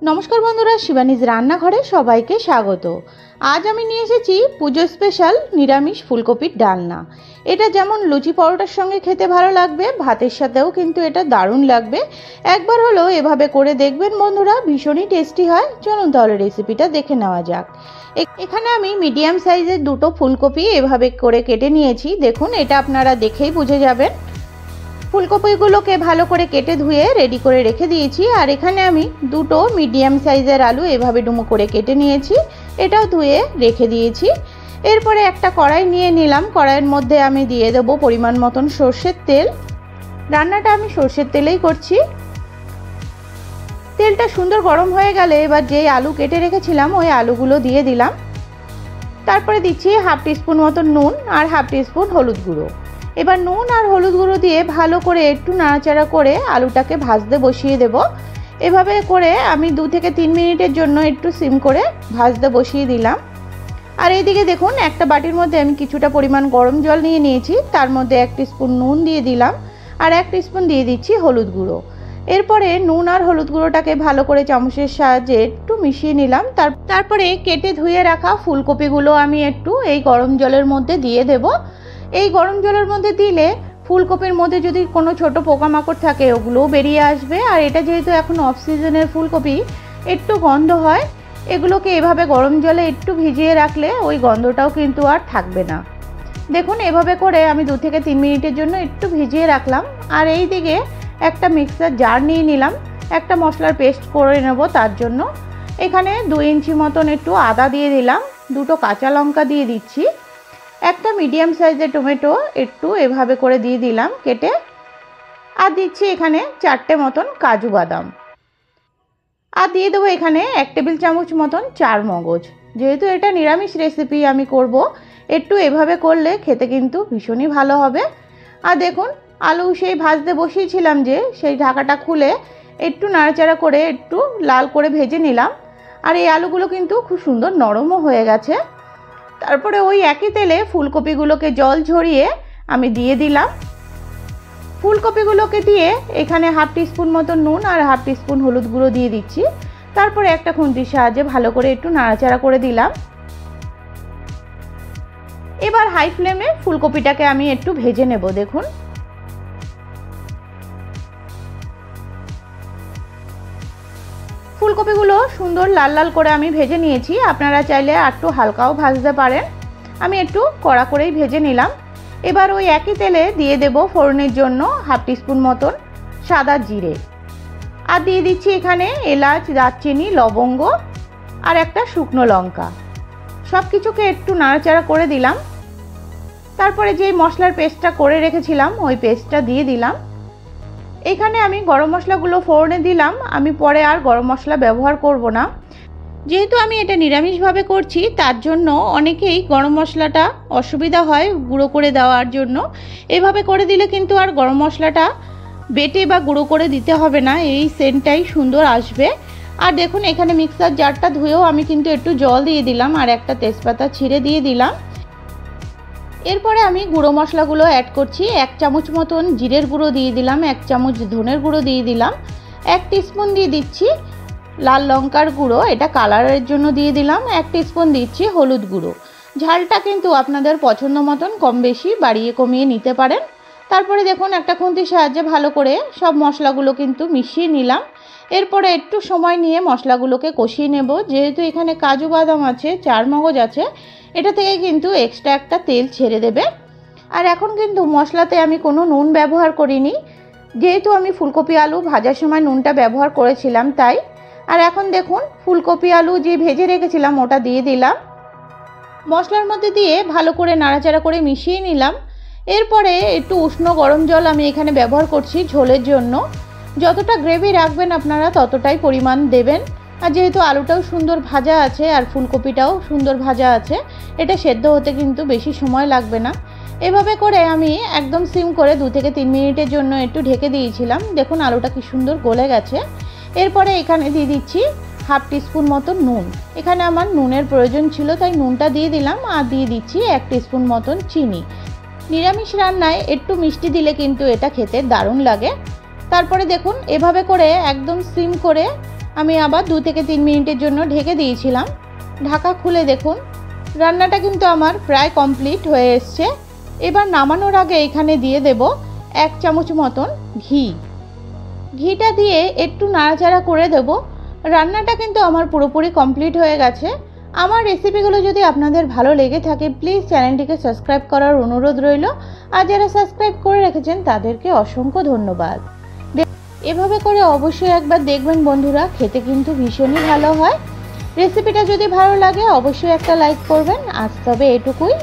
নমস্কার বন্ধুরা, শিবানীজ রান্নাঘরে সবাইকে স্বাগত। আজ আমি নিয়ে এসেছি পুজো স্পেশাল নিরামিষ ফুলকপির ডালনা। এটা যেমন লুচি পরোটার সঙ্গে খেতে ভালো লাগবে, ভাতের সাথেও কিন্তু এটা দারুণ লাগবে। একবার হলো এভাবে করে দেখবেন বন্ধুরা, ভীষণই টেস্টি হয়। চলুন তাহলে রেসিপিটা দেখে নেওয়া যাক। এখানে আমি মিডিয়াম সাইজের দুটো ফুলকপি এভাবে করে কেটে নিয়েছি। দেখুন, এটা আপনারা দেখেই বুঝে যাবেন। ফুলকপিগুলোকে ভালো করে কেটে ধুয়ে রেডি করে রেখে দিয়েছি। আর এখানে আমি দুটো মিডিয়াম সাইজের আলু এভাবে ডুমো করে কেটে নিয়েছি, এটাও ধুয়ে রেখে দিয়েছি। এরপরে একটা কড়াই নিয়ে নিলাম। কড়াইয়ের মধ্যে আমি দিয়ে দেবো পরিমাণ মতন সর্ষের তেল। রান্নাটা আমি সর্ষের তেলেই করছি। তেলটা সুন্দর গরম হয়ে গেলে এবার যে আলু কেটে রেখেছিলাম ওই আলুগুলো দিয়ে দিলাম। তারপরে দিচ্ছি হাফ টিস্পুন মতন নুন আর হাফ টিস্পুন হলুদ গুঁড়ো। এবার নুন আর হলুদ গুঁড়ো দিয়ে ভালো করে একটু নাড়াচাড়া করে আলুটাকে ভাজতে বসিয়ে দেব। এভাবে করে আমি 2 থেকে 3 মিনিটের জন্য একটু সিম করে ভাজতে বসিয়ে দিলাম। আর এইদিকে দেখুন, একটা বাটির মধ্যে আমি কিছুটা পরিমাণ গরম জল নিয়ে নিয়েছি। তার মধ্যে 1 টিস্পুন নুন দিয়ে দিলাম আর 1 টিস্পুন দিয়ে দিচ্ছি হলুদ গুঁড়ো। এরপরে নুন আর হলুদ গুঁড়োটাকে ভালো করে চামচের সাহায্যে একটু মিশিয়ে নিলাম। তারপরে কেটে ধুয়ে রাখা ফুলকপিগুলো আমি একটু এই গরম জলের মধ্যে দিয়ে দেব। এই গরম জলের মধ্যে দিলে ফুলকপির মধ্যে যদি কোনো ছোট পোকামাকড় থাকে ওগুলোও বেরিয়ে আসবে। আর এটা যেহেতু এখন অফ সিজনের ফুলকপি, একটু গন্ধ হয়। এগুলোকে এভাবে গরম জলে একটু ভিজিয়ে রাখলে ওই গন্ধটাও কিন্তু আর থাকবে না। দেখুন, এভাবে করে আমি 2 থেকে 3 মিনিটের জন্য একটু ভিজিয়ে রাখলাম। আর এই দিকে একটা মিক্সার জার নিয়ে নিলাম, একটা মশলার পেস্ট করে নেব। তার জন্য এখানে 2 ইঞ্চি মতন একটু আদা দিয়ে দিলাম, 2টো কাঁচা লঙ্কা দিয়ে দিচ্ছি, একটা মিডিয়াম সাইজের টমেটো একটু এভাবে করে দিয়ে দিলাম কেটে, আর দিচ্ছি এখানে 4টে মতন কাজু বাদাম, আর দিয়ে দেবো এখানে 1 টেবিল চামচ মতন চার মগজ। যেহেতু এটা নিরামিষ রেসিপি আমি করব, একটু এভাবে করলে খেতে কিন্তু ভীষণই ভালো হবে। আর দেখুন, আলু সেই ভাজতে বসিয়েছিলাম যে, সেই ঢাকাটা খুলে একটু নাড়াচাড়া করে একটু লাল করে ভেজে নিলাম। আর এই আলুগুলো কিন্তু খুব সুন্দর নরমও হয়ে গেছে। তারপরে ওই একই তেলে ফুলকপিগুলোকে জল ঝরিয়ে আমি দিয়ে দিলাম। ফুলকপিগুলোকে দিয়ে এখানে হাফ টিস্পুন মতো নুন আর হাফ টিস্পুন হলুদ গুঁড়ো দিয়ে দিচ্ছি। তারপরে একটা খুন্তির সাহায্যে ভালো করে একটু নাড়াচাড়া করে দিলাম। এবার হাই ফ্লেমে ফুলকপিটাকে আমি একটু ভেজে নেব। দেখুন, ফুলকপিগুলো সুন্দর লাল লাল করে আমি ভেজে নিয়েছি। আপনারা চাইলে একটু হালকাও ভাজতে পারেন, আমি একটু কড়া করেই ভেজে নিলাম। এবার ওই একই তেলে দিয়ে দেব ফোড়নের জন্য হাফ টিস্পুন মতন সাদা জিরে, আর দিয়ে দিচ্ছি এখানে এলাচ, দারচিনি, লবঙ্গ আর একটা শুকনো লঙ্কা। সব কিছুকে একটু নাড়াচাড়া করে দিলাম। তারপরে যেই মশলার পেস্টটা করে রেখেছিলাম ওই পেস্টটা দিয়ে দিলাম। এখানে আমি গরম মশলাগুলো ফোড়নে দিলাম, আমি পরে আর গরম মশলা ব্যবহার করব না। যেহেতু আমি এটা নিরামিষভাবে করছি তার জন্য অনেকেই গরম মশলাটা অসুবিধা হয় গুঁড়ো করে দেওয়ার জন্য। এভাবে করে দিলে কিন্তু আর গরম মশলাটা বেটে বা গুঁড়ো করে দিতে হবে না, এই সেন্টটাই সুন্দর আসবে। আর দেখুন, এখানে মিক্সার জারটা ধুয়েও আমি কিন্তু একটু জল দিয়ে দিলাম আর একটা তেজপাতা ছিঁড়ে দিয়ে দিলাম। এরপরে আমি গুঁড়ো মশলাগুলো অ্যাড করছি। 1 চামচ মতন জিরের গুঁড়ো দিয়ে দিলাম, 1 চামচ ধনের গুঁড়ো দিয়ে দিলাম, 1 টিস্পুন দিয়ে দিচ্ছি লাল লঙ্কার গুঁড়ো, এটা কালারের জন্য দিয়ে দিলাম, 1 টিস্পুন দিচ্ছি হলুদ গুঁড়ো। ঝালটা কিন্তু আপনাদের পছন্দ মতন কম বেশি বাড়িয়ে কমিয়ে নিতে পারেন। তারপরে দেখুন, একটা খুন্তির সাহায্যে ভালো করে সব মশলাগুলো কিন্তু মিশিয়ে নিলাম। এরপরে একটু সময় নিয়ে মশলাগুলোকে কষিয়ে নেব। যেহেতু এখানে কাজু বাদাম আছে, চার মগজ আছে, এটা থেকে কিন্তু এক্সট্রা একটা তেল ছেড়ে দেবে। আর এখন কিন্তু মশলাতে আমি কোনো নুন ব্যবহার করিনি, যেহেতু আমি ফুলকপি আলু ভাজার সময় নুনটা ব্যবহার করেছিলাম তাই। আর এখন দেখুন, ফুলকপি আলু যে ভেজে রেখেছিলাম ওটা দিয়ে দিলাম, মশলার মধ্যে দিয়ে ভালো করে নাড়াচাড়া করে মিশিয়ে নিলাম। এরপরে একটু উষ্ণ গরম জল আমি এখানে ব্যবহার করছি ঝোলের জন্য। যতটা গ্রেভি রাখবেন আপনারা ততটাই পরিমাণ দেবেন। আর যেহেতু আলুটাও সুন্দর ভাজা আছে আর ফুলকপিটাও সুন্দর ভাজা আছে, এটা সেদ্ধ হতে কিন্তু বেশি সময় লাগবে না। এভাবে করে আমি একদম সিম করে 2 থেকে 3 মিনিটের জন্য একটু ঢেকে দিয়েছিলাম। দেখুন, আলুটা কি সুন্দর গলে গেছে। এরপরে এখানে দিয়ে দিচ্ছি হাফ টিস্পুন মতন নুন। এখানে আমার নুনের প্রয়োজন ছিল তাই নুনটা দিয়ে দিলাম, আর দিয়ে দিচ্ছি 1 টিস্পুন মতন চিনি। নিরামিষ রান্নায় একটু মিষ্টি দিলে কিন্তু এটা খেতে দারুণ লাগে। তারপরে দেখুন, এভাবে করে একদম সিম করে আমি আবার 2 থেকে 3 মিনিটের জন্য ঢেকে দিয়েছিলাম। ঢাকা খুলে দেখুন রান্নাটা কিন্তু আমার প্রায় কমপ্লিট হয়ে এসছে। এবার নামানোর আগে এখানে দিয়ে দেব 1 চামচ মতন ঘি। ঘিটা দিয়ে একটু নাড়াচাড়া করে দেব। রান্নাটা কিন্তু আমার পুরোপুরি কমপ্লিট হয়ে গেছে। আমার রেসিপিগুলো যদি আপনাদের ভালো লেগে থাকে প্লিজ চ্যানেলটিকে সাবস্ক্রাইব করার অনুরোধ রইল। আর যারা সাবস্ক্রাইব করে রেখেছেন তাদেরকে অসংখ্য ধন্যবাদ। এভাবে করে অবশ্যই একবার দেখবেন বন্ধুরা, খেতে কিন্তু ভীষণই ভালো হয়। রেসিপিটা যদি ভালো লাগে অবশ্যই একটা লাইক করবেন। আজ তবে এটুকুই।